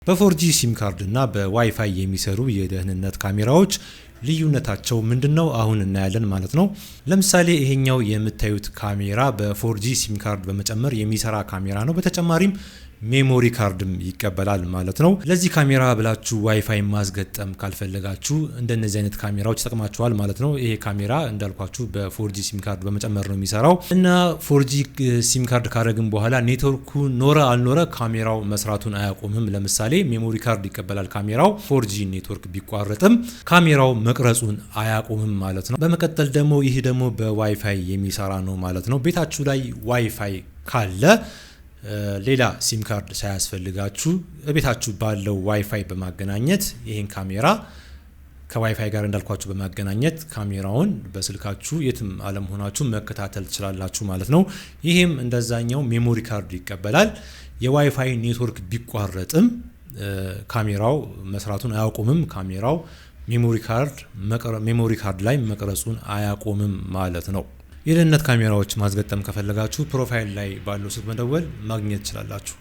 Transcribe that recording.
በ4G ሲም ካርድ እና በዋይፋይ የሚሰሩ የደህንነት ካሜራዎች ልዩነታቸው ምንድነው? አሁን እናያለን ማለት ነው። ለምሳሌ ይሄኛው የምታዩት ካሜራ በ4G ሲም ካርድ በመጨመር የሚሰራ ካሜራ ነው። በተጨማሪም ሜሞሪ ካርድም ይቀበላል ማለት ነው። ለዚህ ካሜራ ብላችሁ ዋይፋይ ማስገጠም ካልፈለጋችሁ እንደነዚህ አይነት ካሜራዎች ይጠቅማችኋል ማለት ነው። ይሄ ካሜራ እንዳልኳችሁ በ4G ሲም ካርድ በመጨመር ነው የሚሰራው እና 4G ሲም ካርድ ካረግን በኋላ ኔትወርኩ ኖረ አልኖረ ካሜራው መስራቱን አያቆምም። ለምሳሌ ሜሞሪ ካርድ ይቀበላል ካሜራው 4G ኔትወርክ ቢቋረጥም ካሜራው መቅረጹን አያቆምም ማለት ነው። በመቀጠል ደግሞ ይሄ ደግሞ በዋይፋይ የሚሰራ ነው ማለት ነው። ቤታችሁ ላይ ዋይፋይ ካለ ሌላ ሲም ካርድ ሳያስፈልጋችሁ ቤታችሁ ባለው ዋይፋይ በማገናኘት ይሄን ካሜራ ከዋይፋይ ጋር እንዳልኳችሁ በማገናኘት ካሜራውን በስልካችሁ የትም ዓለም ሆናችሁ መከታተል ትችላላችሁ ማለት ነው። ይሄም እንደዛኛው ሜሞሪ ካርድ ይቀበላል። የዋይፋይ ኔትወርክ ቢቋረጥም ካሜራው መስራቱን አያቆምም። ካሜራው ሜሞሪ ካርድ ላይ መቅረጹን አያቆምም ማለት ነው። የደህንነት ካሜራዎች ማስገጠም ከፈለጋችሁ ፕሮፋይል ላይ ባለው ስልክ መደወል ማግኘት ትችላላችሁ።